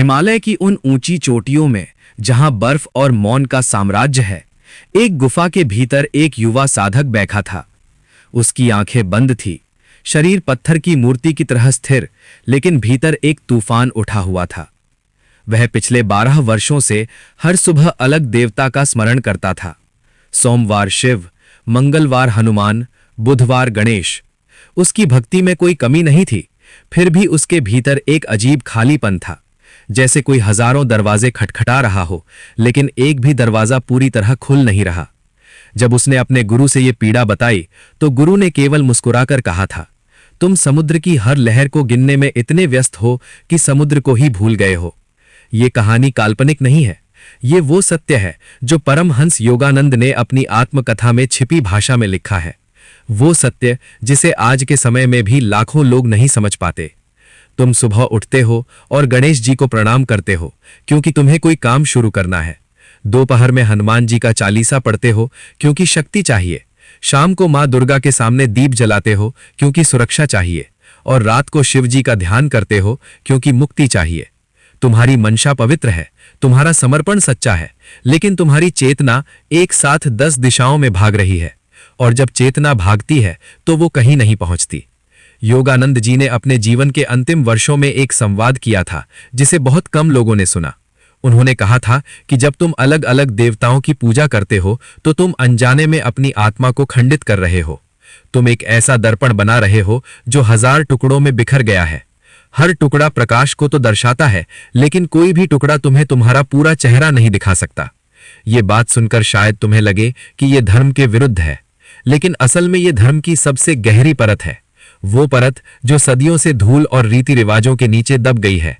हिमालय की उन ऊंची चोटियों में जहां बर्फ और मौन का साम्राज्य है, एक गुफा के भीतर एक युवा साधक बैठा था। उसकी आंखें बंद थी, शरीर पत्थर की मूर्ति की तरह स्थिर, लेकिन भीतर एक तूफान उठा हुआ था। वह पिछले 12 वर्षों से हर सुबह अलग देवता का स्मरण करता था। सोमवार शिव, मंगलवार हनुमान, बुधवार गणेश। उसकी भक्ति में कोई कमी नहीं थी, फिर भी उसके भीतर एक अजीब खालीपन था, जैसे कोई हजारों दरवाजे खटखटा रहा हो, लेकिन एक भी दरवाजा पूरी तरह खुल नहीं रहा। जब उसने अपने गुरु से यह पीड़ा बताई, तो गुरु ने केवल मुस्कुराकर कहा था, तुम समुद्र की हर लहर को गिनने में इतने व्यस्त हो कि समुद्र को ही भूल गए हो। ये कहानी काल्पनिक नहीं है, ये वो सत्य है जो परमहंस योगानंद ने अपनी आत्मकथा में छिपी भाषा में लिखा है। वो सत्य जिसे आज के समय में भी लाखों लोग नहीं समझ पाते। तुम सुबह उठते हो और गणेश जी को प्रणाम करते हो क्योंकि तुम्हें कोई काम शुरू करना है। दोपहर में हनुमान जी का चालीसा पढ़ते हो क्योंकि शक्ति चाहिए। शाम को मां दुर्गा के सामने दीप जलाते हो क्योंकि सुरक्षा चाहिए। और रात को शिव जी का ध्यान करते हो क्योंकि मुक्ति चाहिए। तुम्हारी मंशा पवित्र है, तुम्हारा समर्पण सच्चा है, लेकिन तुम्हारी चेतना एक साथ 10 दिशाओं में भाग रही है। और जब चेतना भागती है तो वो कहीं नहीं पहुंचती। योगानंद जी ने अपने जीवन के अंतिम वर्षों में एक संवाद किया था जिसे बहुत कम लोगों ने सुना। उन्होंने कहा था कि जब तुम अलग अलग देवताओं की पूजा करते हो तो तुम अनजाने में अपनी आत्मा को खंडित कर रहे हो। तुम एक ऐसा दर्पण बना रहे हो जो 1000 टुकड़ों में बिखर गया है। हर टुकड़ा प्रकाश को तो दर्शाता है, लेकिन कोई भी टुकड़ा तुम्हें तुम्हारा पूरा चेहरा नहीं दिखा सकता। ये बात सुनकर शायद तुम्हें लगे कि यह धर्म के विरुद्ध है, लेकिन असल में यह धर्म की सबसे गहरी परत है, वो परत जो सदियों से धूल और रीति रिवाजों के नीचे दब गई है।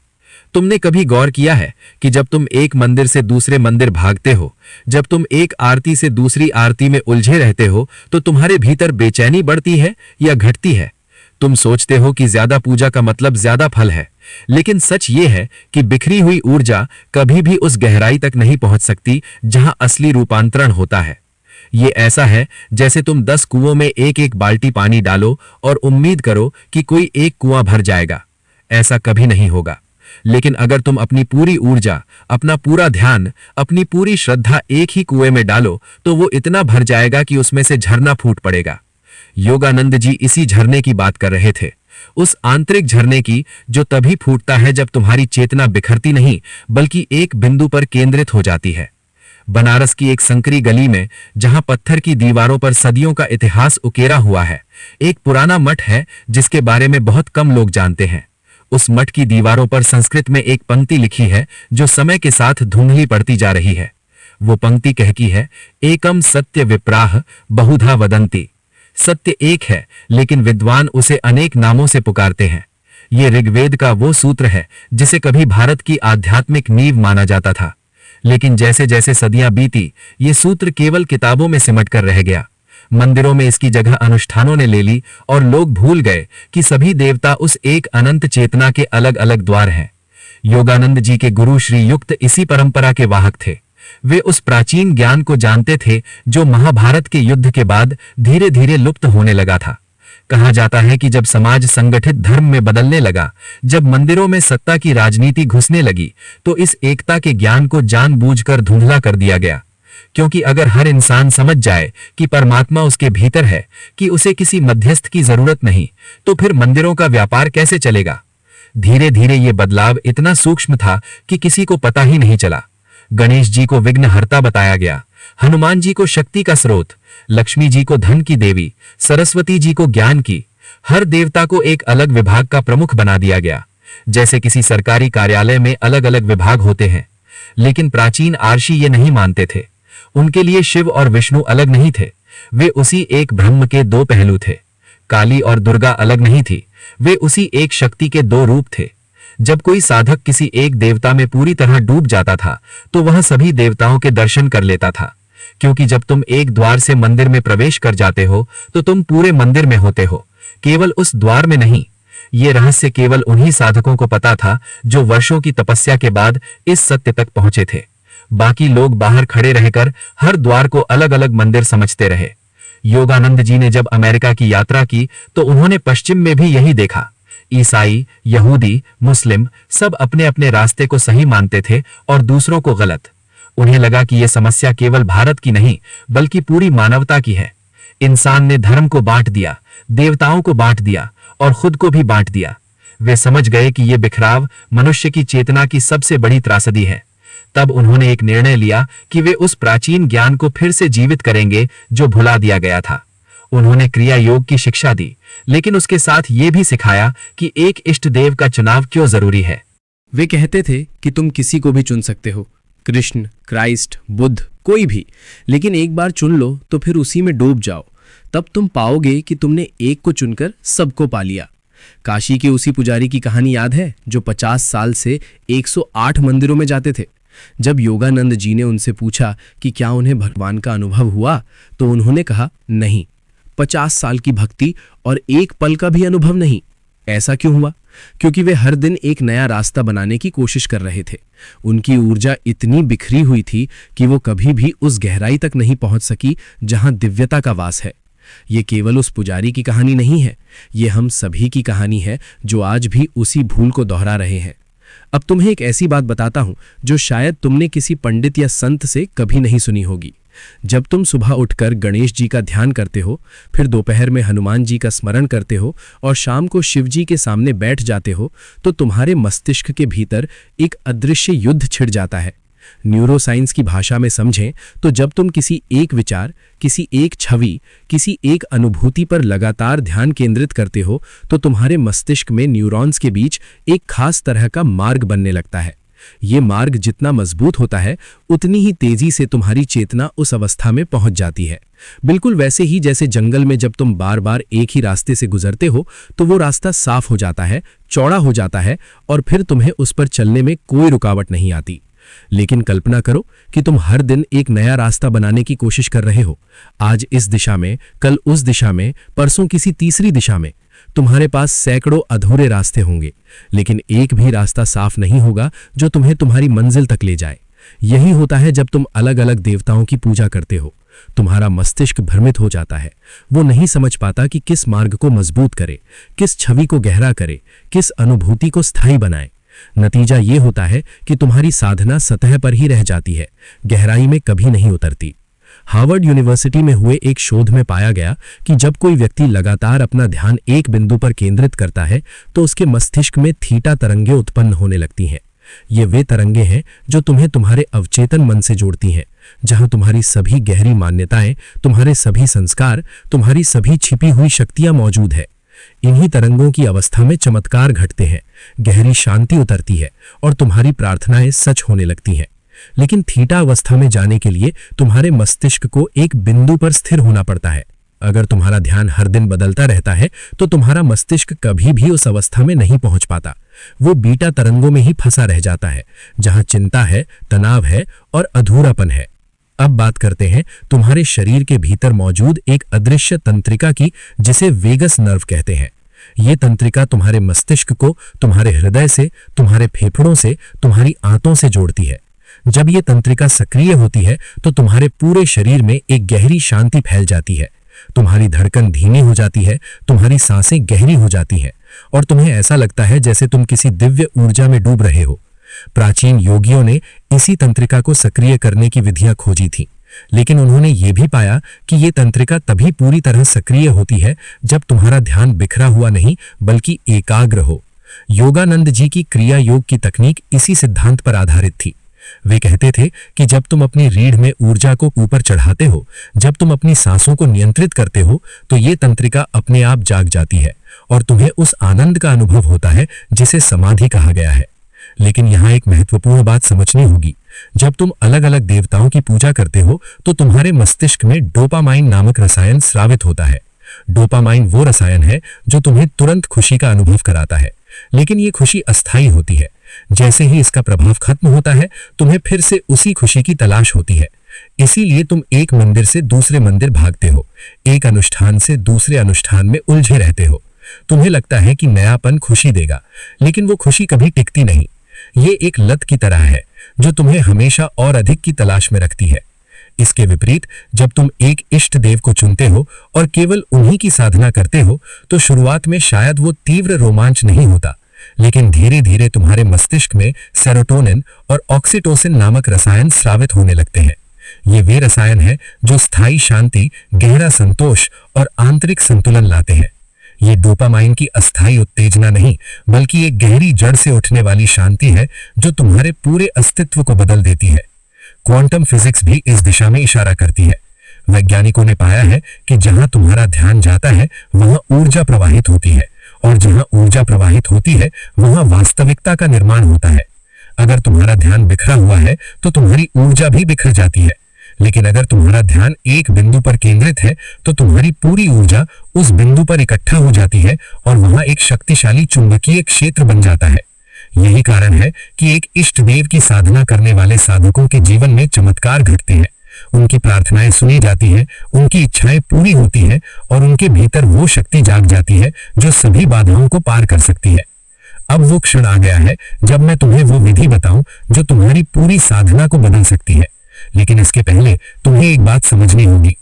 तुमने कभी गौर किया है कि जब तुम एक मंदिर से दूसरे मंदिर भागते हो, जब तुम एक आरती से दूसरी आरती में उलझे रहते हो, तो तुम्हारे भीतर बेचैनी बढ़ती है या घटती है? तुम सोचते हो कि ज्यादा पूजा का मतलब ज्यादा फल है, लेकिन सच ये है कि बिखरी हुई ऊर्जा कभी भी उस गहराई तक नहीं पहुंच सकती जहां असली रूपांतरण होता है। ये ऐसा है जैसे तुम 10 कुओं में एक एक बाल्टी पानी डालो और उम्मीद करो कि कोई एक कुआं भर जाएगा। ऐसा कभी नहीं होगा। लेकिन अगर तुम अपनी पूरी ऊर्जा, अपना पूरा ध्यान, अपनी पूरी श्रद्धा एक ही कुएं में डालो, तो वो इतना भर जाएगा कि उसमें से झरना फूट पड़ेगा। योगानंद जी इसी झरने की बात कर रहे थे, उस आंतरिक झरने की जो तभी फूटता है जब तुम्हारी चेतना बिखरती नहीं बल्कि एक बिंदु पर केंद्रित हो जाती है। बनारस की एक संकरी गली में, जहां पत्थर की दीवारों पर सदियों का इतिहास उकेरा हुआ है, एक पुराना मठ है जिसके बारे में बहुत कम लोग जानते हैं। उस मठ की दीवारों पर संस्कृत में एक पंक्ति लिखी है जो समय के साथ धुंधली पड़ती जा रही है। वो पंक्ति कहती है, एकम सत्य विप्राह बहुधा वदंती। सत्य एक है, लेकिन विद्वान उसे अनेक नामों से पुकारते हैं। ये ऋग्वेद का वो सूत्र है जिसे कभी भारत की आध्यात्मिक नींव माना जाता था, लेकिन जैसे जैसे सदियां बीती, ये सूत्र केवल किताबों में सिमट कर रह गया। मंदिरों में इसकी जगह अनुष्ठानों ने ले ली और लोग भूल गए कि सभी देवता उस एक अनंत चेतना के अलग अलग द्वार हैं। योगानंद जी के गुरु श्री युक्त इसी परंपरा के वाहक थे। वे उस प्राचीन ज्ञान को जानते थे जो महाभारत के युद्ध के बाद धीरे धीरे लुप्त होने लगा था। कहा जाता है कि जब समाज संगठित धर्म में बदलने लगा, जब मंदिरों में सत्ता की राजनीति घुसने लगी, तो इस एकता के ज्ञान को जानबूझकर धुंधला कर दिया गया। क्योंकि अगर हर इंसान समझ जाए कि परमात्मा उसके भीतर है, कि उसे किसी मध्यस्थ की जरूरत नहीं, तो फिर मंदिरों का व्यापार कैसे चलेगा? धीरे धीरे ये बदलाव इतना सूक्ष्म था कि किसी को पता ही नहीं चला। गणेश जी को विघ्नहर्ता बताया गया, हनुमान जी को शक्ति का स्रोत, लक्ष्मी जी को धन की देवी, सरस्वती जी को ज्ञान की। हर देवता को एक अलग विभाग का प्रमुख बना दिया गया, जैसे किसी सरकारी कार्यालय में अलग अलग विभाग होते हैं। लेकिन प्राचीन आर्षि ये नहीं मानते थे। उनके लिए शिव और विष्णु अलग नहीं थे, वे उसी एक ब्रह्म के 2 पहलू थे। काली और दुर्गा अलग नहीं थी, वे उसी एक शक्ति के 2 रूप थे। जब कोई साधक किसी एक देवता में पूरी तरह डूब जाता था, तो वह सभी देवताओं के दर्शन कर लेता था। क्योंकि जब तुम एक द्वार से मंदिर में प्रवेश कर जाते हो, तो तुम पूरे मंदिर में होते हो, केवल उस द्वार में नहीं। ये रहस्य केवल उन्हीं साधकों को पता था जो वर्षों की तपस्या के बाद इस सत्य तक पहुंचे थे। बाकी लोग बाहर खड़े रहकर हर द्वार को अलग अलग मंदिर समझते रहे। योगानंद जी ने जब अमेरिका की यात्रा की, तो उन्होंने पश्चिम में भी यही देखा। ईसाई, यहूदी, मुस्लिम सब अपने अपने रास्ते को सही मानते थे और दूसरों को गलत। उन्हें लगा कि यह समस्या केवल भारत की नहीं बल्कि पूरी मानवता की है। इंसान ने धर्म को बांट दिया, देवताओं को बांट दिया और खुद को भी बांट दिया। वे समझ गए कि यह बिखराव मनुष्य की चेतना की सबसे बड़ी त्रासदी है। तब उन्होंने एक निर्णय लिया कि वे उस प्राचीन ज्ञान को फिर से जीवित करेंगे जो भुला दिया गया था। उन्होंने क्रिया योग की शिक्षा दी, लेकिन उसके साथ ये भी सिखाया कि एक इष्ट देव का चुनाव क्यों जरूरी है। वे कहते थे कि तुम किसी को भी चुन सकते हो, कृष्ण, क्राइस्ट, बुद्ध, कोई भी, लेकिन एक बार चुन लो तो फिर उसी में डूब जाओ। तब तुम पाओगे कि तुमने एक को चुनकर सबको पा लिया। काशी के उसी पुजारी की कहानी याद है जो 50 साल से 108 मंदिरों में जाते थे। जब योगानंद जी ने उनसे पूछा कि क्या उन्हें भगवान का अनुभव हुआ, तो उन्होंने कहा नहीं, 50 साल की भक्ति और एक पल का भी अनुभव नहीं। ऐसा क्यों हुआ? क्योंकि वे हर दिन एक नया रास्ता बनाने की कोशिश कर रहे थे। उनकी ऊर्जा इतनी बिखरी हुई थी कि वो कभी भी उस गहराई तक नहीं पहुंच सकी जहां दिव्यता का वास है। ये केवल उस पुजारी की कहानी नहीं है, ये हम सभी की कहानी है जो आज भी उसी भूल को दोहरा रहे हैं। अब तुम्हें एक ऐसी बात बताता हूं जो शायद तुमने किसी पंडित या संत से कभी नहीं सुनी होगी। जब तुम सुबह उठकर गणेश जी का ध्यान करते हो, फिर दोपहर में हनुमान जी का स्मरण करते हो और शाम को शिव जी के सामने बैठ जाते हो, तो तुम्हारे मस्तिष्क के भीतर एक अदृश्य युद्ध छिड़ जाता है। न्यूरोसाइंस की भाषा में समझें तो जब तुम किसी एक विचार, किसी एक छवि, किसी एक अनुभूति पर लगातार ध्यान केंद्रित करते हो, तो तुम्हारे मस्तिष्क में न्यूरॉन्स के बीच एक खास तरह का मार्ग बनने लगता है। ये मार्ग जितना मजबूत होता है, उतनी ही तेजी से तुम्हारी चेतना उस अवस्था में पहुंच जाती है। बिल्कुल वैसे ही जैसे जंगल में जब तुम बार बार एक ही रास्ते से गुजरते हो तो वो रास्ता साफ हो जाता है, चौड़ा हो जाता है और फिर तुम्हें उस पर चलने में कोई रुकावट नहीं आती। लेकिन कल्पना करो कि तुम हर दिन एक नया रास्ता बनाने की कोशिश कर रहे हो, आज इस दिशा में, कल उस दिशा में, परसों किसी तीसरी दिशा में। तुम्हारे पास सैकड़ों अधूरे रास्ते होंगे, लेकिन एक भी रास्ता साफ नहीं होगा जो तुम्हें तुम्हारी मंजिल तक ले जाए। यही होता है जब तुम अलग अलग देवताओं की पूजा करते हो। तुम्हारा मस्तिष्क भ्रमित हो जाता है, वो नहीं समझ पाता कि किस मार्ग को मजबूत करे, किस छवि को गहरा करे, किस अनुभूति को स्थायी बनाए। नतीजा ये होता है कि तुम्हारी साधना सतह पर ही रह जाती है, गहराई में कभी नहीं उतरती। हार्वर्ड यूनिवर्सिटी में हुए एक शोध में पाया गया कि जब कोई व्यक्ति लगातार अपना ध्यान एक बिंदु पर केंद्रित करता है तो उसके मस्तिष्क में थीटा तरंगें उत्पन्न होने लगती हैं। ये वे तरंगें हैं जो तुम्हें तुम्हारे अवचेतन मन से जोड़ती हैं, जहां तुम्हारी सभी गहरी मान्यताएं, तुम्हारे सभी संस्कार, तुम्हारी सभी छिपी हुई शक्तियां मौजूद है। इन्हीं तरंगों की अवस्था में चमत्कार घटते हैं, गहरी शांति उतरती है और तुम्हारी प्रार्थनाएं सच होने लगती हैं। लेकिन थीटा अवस्था में जाने के लिए तुम्हारे मस्तिष्क को एक बिंदु पर स्थिर होना पड़ता है। अगर तुम्हारा ध्यान हर दिन बदलता रहता है तो तुम्हारा मस्तिष्क कभी भी उस अवस्था में नहीं पहुंच पाता। वो बीटा तरंगों में ही फंसा रह जाता है, जहां चिंता है, तनाव है और अधूरापन है। अब बात करते हैं तुम्हारे शरीर के भीतर मौजूद एक अदृश्य तंत्रिका की, जिसे वेगस नर्व कहते हैं। ये तंत्रिका तुम्हारे मस्तिष्क को तुम्हारे हृदय से, तुम्हारे फेफड़ों से, तुम्हारी आंतों से जोड़ती है। जब ये तंत्रिका सक्रिय होती है तो तुम्हारे पूरे शरीर में एक गहरी शांति फैल जाती है। तुम्हारी धड़कन धीमी हो जाती है, तुम्हारी सांसें गहरी हो जाती हैं और तुम्हें ऐसा लगता है जैसे तुम किसी दिव्य ऊर्जा में डूब रहे हो। प्राचीन योगियों ने इसी तंत्रिका को सक्रिय करने की विधियां खोजी थी, लेकिन उन्होंने ये भी पाया कि ये तंत्रिका तभी पूरी तरह सक्रिय होती है जब तुम्हारा ध्यान बिखरा हुआ नहीं बल्कि एकाग्र हो। योगानंद जी की क्रिया योग की तकनीक इसी सिद्धांत पर आधारित थी। वे कहते थे कि जब तुम अपनी रीढ़ में ऊर्जा को ऊपर चढ़ाते हो, जब तुम अपनी सांसों को नियंत्रित करते हो, तो ये तंत्रिका अपने आप जाग जाती है और तुम्हें उस आनंद का अनुभव होता है जिसे समाधि कहा गया है। लेकिन यहाँ एक महत्वपूर्ण बात समझनी होगी। जब तुम अलग अलग देवताओं की पूजा करते हो तो तुम्हारे मस्तिष्क में डोपामाइन नामक रसायन स्रावित होता है। डोपामाइन वो रसायन है जो तुम्हें तुरंत खुशी का अनुभव कराता है, लेकिन ये खुशी अस्थायी होती है। जैसे ही इसका प्रभाव खत्म होता है, तुम्हें फिर से उसी खुशी की तलाश होती है। इसीलिए तुम एक मंदिर से दूसरे मंदिर भागते हो, एक अनुष्ठान से दूसरे अनुष्ठान में उलझे रहते हो। तुम्हें लगता है कि नयापन खुशी देगा, लेकिन वो खुशी कभी टिकती नहीं। ये एक लत की तरह है जो तुम्हें हमेशा और अधिक की तलाश में रखती है। इसके विपरीत जब तुम एक इष्ट देव को चुनते हो और केवल उन्हीं की साधना करते हो तो शुरुआत में शायद वो तीव्र रोमांच नहीं होता, लेकिन धीरे धीरे तुम्हारे मस्तिष्क में सेरोटोनिन और ऑक्सीटोसिन नामक रसायन स्रावित होने लगते हैं। ये वे रसायन हैं जो स्थायी शांति, गहरा संतोष और आंतरिक संतुलन लाते हैं। ये डोपामाइन की अस्थायी उत्तेजना नहीं, बल्कि एक गहरी जड़ से उठने वाली शांति है जो तुम्हारे पूरे अस्तित्व को बदल देती है। क्वांटम फिजिक्स भी इस दिशा में इशारा करती है। वैज्ञानिकों ने पाया है कि जहां तुम्हारा ध्यान जाता है वहां ऊर्जा प्रवाहित होती है, और जहां ऊर्जा प्रवाहित होती है वहां वास्तविकता का निर्माण होता है। अगर तुम्हारा ध्यान बिखरा हुआ है तो तुम्हारी ऊर्जा भी बिखर जाती है, लेकिन अगर तुम्हारा ध्यान एक बिंदु पर केंद्रित है तो तुम्हारी पूरी ऊर्जा उस बिंदु पर इकट्ठा हो जाती है और वहां एक शक्तिशाली चुंबकीय क्षेत्र बन जाता है। यही कारण है कि एक इष्ट देव की साधना करने वाले साधकों के जीवन में चमत्कार घटते हैं। उनकी प्रार्थनाएं सुनी जाती हैं, उनकी इच्छाएं पूरी होती हैं और उनके भीतर वो शक्ति जाग जाती है जो सभी बाधाओं को पार कर सकती है। अब वो क्षण आ गया है जब मैं तुम्हें वो विधि बताऊं जो तुम्हारी पूरी साधना को बदल सकती है। लेकिन इसके पहले तुम्हें एक बात समझनी होगी।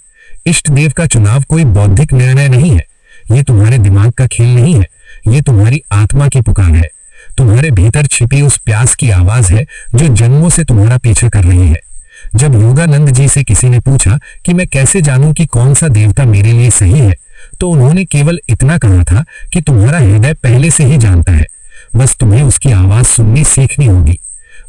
इष्ट देव का चुनाव कोई बौद्धिक निर्णय नहीं है। ये तुम्हारे दिमाग का खेल नहीं है, ये तुम्हारी आत्मा की पुकार है। तुम्हारे भीतर छिपी उस प्यास की आवाज है जो जन्मों से तुम्हारा पीछा कर रही है। जब योगानंद जी से किसी ने पूछा कि मैं कैसे जानूं कि कौन सा देवता मेरे लिए सही है, तो उन्होंने केवल इतना कहा था कि तुम्हारा हृदय पहले से ही जानता है, बस तुम्हें उसकी आवाज सुननी सीखनी होगी।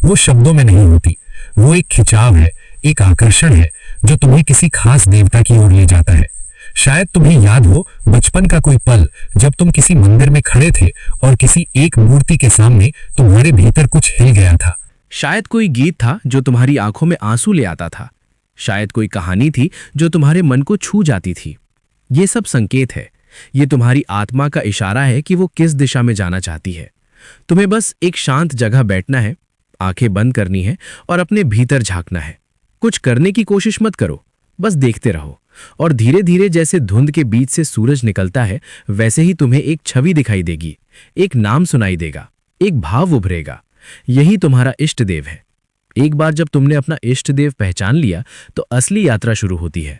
वो शब्दों में नहीं होती, वो एक खिंचाव है, एक आकर्षण है जो तुम्हें किसी खास देवता की ओर ले जाता है। शायद तुम्हें याद हो बचपन का कोई पल जब तुम किसी मंदिर में खड़े थे और किसी एक मूर्ति के सामने तुम्हारे भीतर कुछ हिल गया था। शायद कोई गीत था जो तुम्हारी आंखों में आंसू ले आता था। शायद कोई कहानी थी जो तुम्हारे मन को छू जाती थी। ये सब संकेत है। ये तुम्हारी आत्मा का इशारा है कि वो किस दिशा में जाना चाहती है। तुम्हें बस एक शांत जगह बैठना है, आंखें बंद करनी है और अपने भीतर झांकना है। कुछ करने की कोशिश मत करो, बस देखते रहो और धीरे धीरे जैसे धुंध के बीच से सूरज निकलता है वैसे ही तुम्हें एक छवि दिखाई देगी, एक नाम सुनाई देगा, एक भाव उभरेगा। यही तुम्हारा इष्ट देव है। एक बार जब तुमने अपना इष्ट देव पहचान लिया तो असली यात्रा शुरू होती है।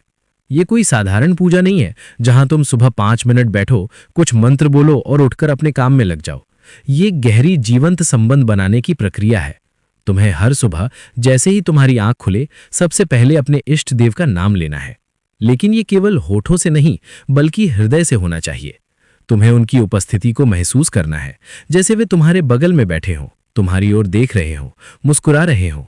ये कोई साधारण पूजा नहीं है जहां तुम सुबह 5 मिनट बैठो, कुछ मंत्र बोलो और उठकर अपने काम में लग जाओ। ये गहरी जीवंत संबंध बनाने की प्रक्रिया है। तुम्हें हर सुबह जैसे ही तुम्हारी आंख खुले सबसे पहले अपने इष्ट देव का नाम लेना है। लेकिन ये केवल होठों से नहीं बल्कि हृदय से होना चाहिए। तुम्हें उनकी उपस्थिति को महसूस करना है, जैसे वे तुम्हारे बगल में बैठे हों, तुम्हारी ओर देख रहे हों, मुस्कुरा रहे हों।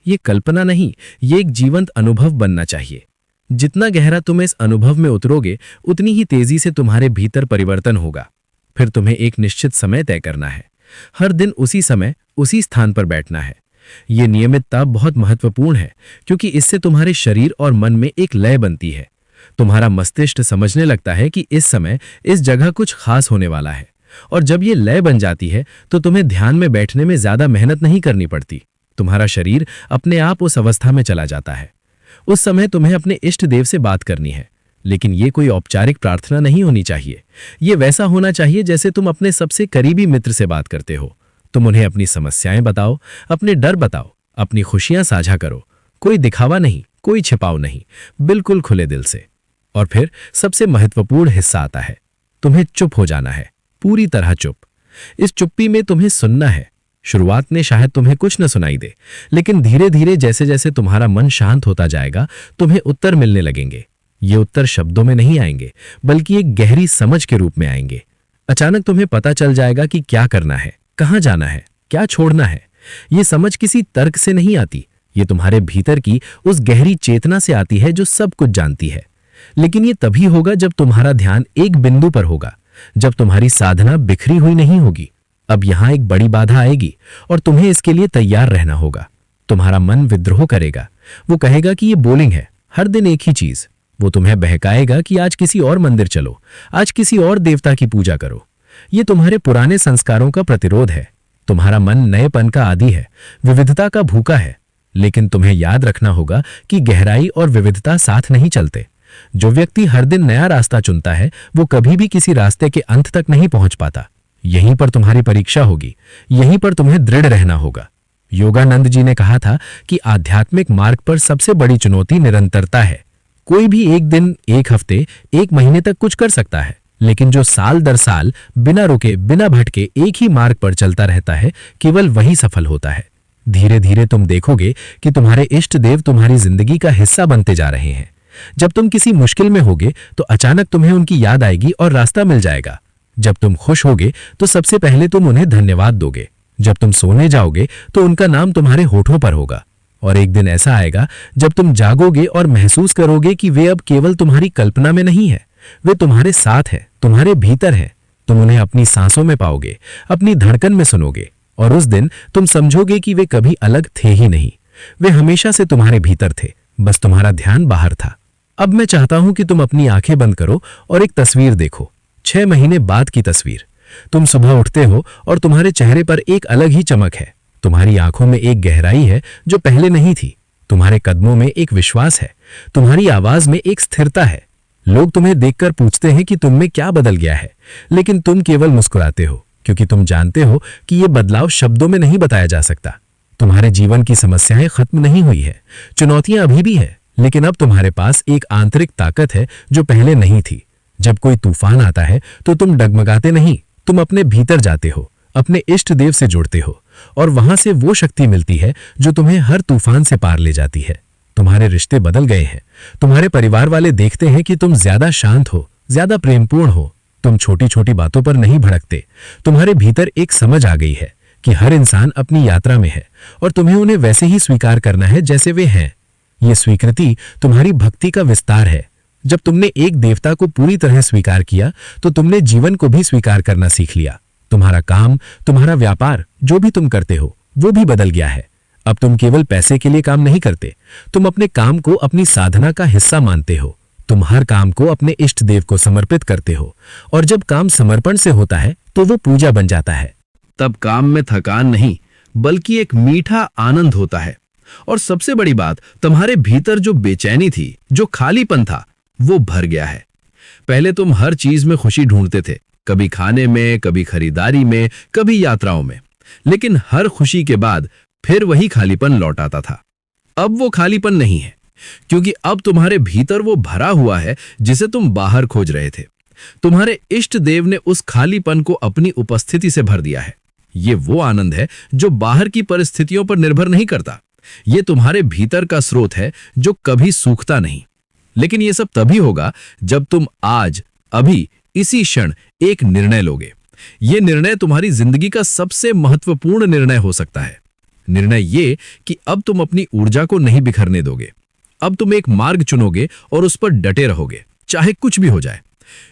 ये कल्पना नहीं, ये एक जीवंत अनुभव बनना चाहिए। जितना गहरा तुम इस अनुभव में उतरोगे उतनी ही तेजी से तुम्हारे भीतर परिवर्तन होगा। फिर तुम्हें एक निश्चित समय तय करना है। हर दिन उसी समय उसी स्थान पर बैठना है। ये नियमितता बहुत महत्वपूर्ण है क्योंकि इससे तुम्हारे शरीर और मन में एक लय बनती है। तुम्हारा मस्तिष्क समझने लगता है कि इस समय इस जगह कुछ खास होने वाला है, और जब ये लय बन जाती है तो तुम्हें ध्यान में बैठने में ज्यादा मेहनत नहीं करनी पड़ती। तुम्हारा शरीर अपने आप उस अवस्था में चला जाता है। उस समय तुम्हें अपने इष्ट देव से बात करनी है, लेकिन ये कोई औपचारिक प्रार्थना नहीं होनी चाहिए। ये वैसा होना चाहिए जैसे तुम अपने सबसे करीबी मित्र से बात करते हो। तुम उन्हें अपनी समस्याएं बताओ, अपने डर बताओ, अपनी खुशियां साझा करो। कोई दिखावा नहीं, कोई छिपाव नहीं, बिल्कुल खुले दिल से। और फिर सबसे महत्वपूर्ण हिस्सा आता है, तुम्हें चुप हो जाना है, पूरी तरह चुप। इस चुप्पी में तुम्हें सुनना है। शुरुआत में शायद तुम्हें कुछ न सुनाई दे, लेकिन धीरे धीरे जैसे जैसे तुम्हारा मन शांत होता जाएगा तुम्हें उत्तर मिलने लगेंगे। ये उत्तर शब्दों में नहीं आएंगे बल्कि एक गहरी समझ के रूप में आएंगे। अचानक तुम्हें पता चल जाएगा कि क्या करना है, कहां जाना है, क्या छोड़ना है। ये समझ किसी तर्क से नहीं आती, ये तुम्हारे भीतर की उस गहरी चेतना से आती है जो सब कुछ जानती है। लेकिन ये तभी होगा जब तुम्हारा ध्यान एक बिंदु पर होगा, जब तुम्हारी साधना बिखरी हुई नहीं होगी। अब यहां एक बड़ी बाधा आएगी और तुम्हें इसके लिए तैयार रहना होगा। तुम्हारा मन विद्रोह करेगा। वो कहेगा कि ये बोलिंग है, हर दिन एक ही चीज। वो तुम्हें बहकाएगा कि आज किसी और मंदिर चलो, आज किसी और देवता की पूजा करो। ये तुम्हारे पुराने संस्कारों का प्रतिरोध है। तुम्हारा मन नएपन का आदी है, विविधता का भूखा है। लेकिन तुम्हें याद रखना होगा कि गहराई और विविधता साथ नहीं चलते। जो व्यक्ति हर दिन नया रास्ता चुनता है वो कभी भी किसी रास्ते के अंत तक नहीं पहुंच पाता। यहीं पर तुम्हारी परीक्षा होगी, यहीं पर तुम्हें दृढ़ रहना होगा। योगानंद जी ने कहा था कि आध्यात्मिक मार्ग पर सबसे बड़ी चुनौती निरंतरता है। कोई भी एक दिन, एक हफ्ते, एक महीने तक कुछ कर सकता है, लेकिन जो साल दर साल बिना रुके, बिना भटके एक ही मार्ग पर चलता रहता है, केवल वही सफल होता है। धीरे धीरे तुम देखोगे कि तुम्हारे इष्ट देव तुम्हारी जिंदगी का हिस्सा बनते जा रहे हैं। जब तुम किसी मुश्किल में होगे तो अचानक तुम्हें उनकी याद आएगी और रास्ता मिल जाएगा। जब तुम खुश होगे तो सबसे पहले तुम उन्हें धन्यवाद दोगे। जब तुम सोने जाओगे तो उनका नाम तुम्हारे होठों पर होगा। और एक दिन ऐसा आएगा जब तुम जागोगे और महसूस करोगे कि वे अब केवल तुम्हारी कल्पना में नहीं है, वे तुम्हारे साथ हैं, तुम्हारे भीतर हैं। तुम उन्हें अपनी सांसों में पाओगे, अपनी धड़कन में सुनोगे, और उस दिन तुम समझोगे कि वे कभी अलग थे ही नहीं। वे हमेशा से तुम्हारे भीतर थे, बस तुम्हारा ध्यान बाहर था। अब मैं चाहता हूं कि तुम अपनी आंखें बंद करो और एक तस्वीर देखो, 6 महीने बाद की तस्वीर। तुम सुबह उठते हो और तुम्हारे चेहरे पर एक अलग ही चमक है। तुम्हारी आंखों में एक गहराई है जो पहले नहीं थी। तुम्हारे कदमों में एक विश्वास है। तुम्हारी आवाज में एक स्थिरता है। लोग तुम्हें देखकर पूछते हैं कि तुम में क्या बदल गया है, लेकिन तुम केवल मुस्कुराते हो, क्योंकि तुम जानते हो कि यह बदलाव शब्दों में नहीं बताया जा सकता। तुम्हारे जीवन की समस्याएं खत्म नहीं हुई है, चुनौतियां अभी भी है, लेकिन अब तुम्हारे पास एक आंतरिक ताकत है जो पहले नहीं थी। जब कोई तूफान आता है तो तुम डगमगाते नहीं, तुम अपने भीतर जाते हो, अपने इष्ट देव से जुड़ते हो, और वहां से वो शक्ति मिलती है जो तुम्हें हर तूफान से पार ले जाती है। तुम्हारे रिश्ते बदल गए हैं। तुम्हारे परिवार वाले देखते हैं कि तुम ज्यादा शांत हो, ज्यादा प्रेमपूर्ण हो। तुम छोटी छोटी बातों पर नहीं भड़कते। तुम्हारे भीतर एक समझ आ गई है कि हर इंसान अपनी यात्रा में है और तुम्हें उन्हें वैसे ही स्वीकार करना है जैसे वे हैं। ये स्वीकृति तुम्हारी भक्ति का विस्तार है। जब तुमने एक देवता को पूरी तरह स्वीकार किया तो तुमने जीवन को भी स्वीकार करना सीख लिया। तुम्हारा काम, तुम्हारा व्यापार, जो भी तुम करते हो वो भी बदल गया है। अब तुम केवल पैसे के लिए काम नहीं करते, तुम अपने काम को अपनी साधना का हिस्सा मानते हो। तुम हर काम को अपने इष्ट देव को समर्पित करते हो, और जब काम समर्पण से होता है तो वो पूजा बन जाता है। तब काम में थकान नहीं, बल्कि एक मीठा आनंद होता है। और सबसे बड़ी बात, तुम्हारे भीतर जो बेचैनी थी, जो खालीपन था, वो भर गया है। पहले तुम हर चीज में खुशी ढूंढते थे, कभी खाने में, कभी खरीदारी में, कभी यात्राओं में, लेकिन हर खुशी के बाद फिर वही खालीपन लौट आता था। अब वो खालीपन नहीं है, क्योंकि अब तुम्हारे भीतर वो भरा हुआ है जिसे तुम बाहर खोज रहे थे। तुम्हारे इष्ट देव ने उस खालीपन को अपनी उपस्थिति से भर दिया है। ये वो आनंद है जो बाहर की परिस्थितियों पर निर्भर नहीं करता। ये तुम्हारे भीतर का स्रोत है जो कभी सूखता नहीं। लेकिन ये सब तभी होगा जब तुम आज, अभी, इसी क्षण एक निर्णय लोगे। ये निर्णय तुम्हारी जिंदगी का सबसे महत्वपूर्ण निर्णय हो सकता है। निर्णय ये कि अब तुम अपनी ऊर्जा को नहीं बिखरने दोगे। अब तुम एक मार्ग चुनोगे और उस पर डटे रहोगे, चाहे कुछ भी हो जाए।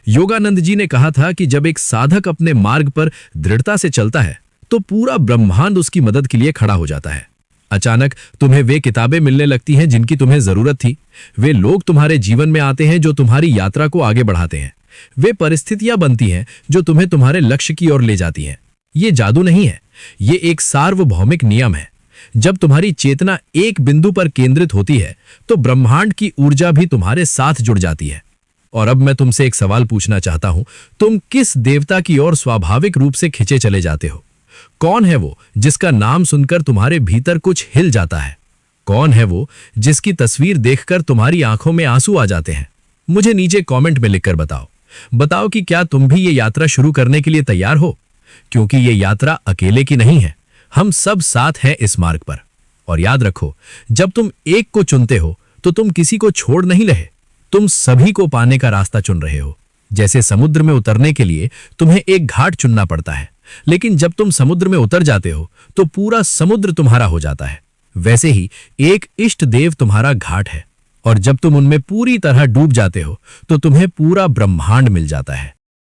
योगानंद जी ने कहा था कि जब एक साधक अपने मार्ग पर दृढ़ता से चलता है तो पूरा ब्रह्मांड उसकी मदद के लिए खड़ा हो जाता है। अचानक तुम्हें वे किताबें मिलने लगती हैं जिनकी तुम्हें जरूरत थी। वे लोग तुम्हारे जीवन में आते हैं जो तुम्हारी यात्रा को आगे बढ़ाते हैं। वे परिस्थितियां बनती हैं जो तुम्हें तुम्हारे लक्ष्य की ओर ले जाती हैं। ये जादू नहीं है, ये एक सार्वभौमिक नियम है। जब तुम्हारी चेतना एक बिंदु पर केंद्रित होती है तो ब्रह्मांड की ऊर्जा भी तुम्हारे साथ जुड़ जाती है। और अब मैं तुमसे एक सवाल पूछना चाहता हूं, तुम किस देवता की ओर स्वाभाविक रूप से खिंचे चले जाते हो? कौन है वो जिसका नाम सुनकर तुम्हारे भीतर कुछ हिल जाता है? कौन है वो जिसकी तस्वीर देखकर तुम्हारी आंखों में आंसू आ जाते हैं? मुझे नीचे कमेंट में लिखकर बताओ कि क्या तुम भी ये यात्रा शुरू करने के लिए तैयार हो? क्योंकि ये यात्रा अकेले की नहीं है, हम सब साथ हैं इस मार्ग पर। और याद रखो, जब तुम एक को चुनते हो तो तुम किसी को छोड़ नहीं रहे, तुम सभी को पाने का रास्ता चुन रहे हो। जैसे समुद्र में उतरने के लिए तुम्हें एक घाट चुनना पड़ता है, लेकिन जब तुम समुद्र में उतर जाते हो तो पूरा समुद्र तुम्हारा हो जाता है। वैसे ही एक इष्ट देव तुम्हारा घाट है, और जब तुम उनमें पूरी तरह डूब जाते हो तो तुम्हें पूरा ब्रह्मांड मिल जाता है।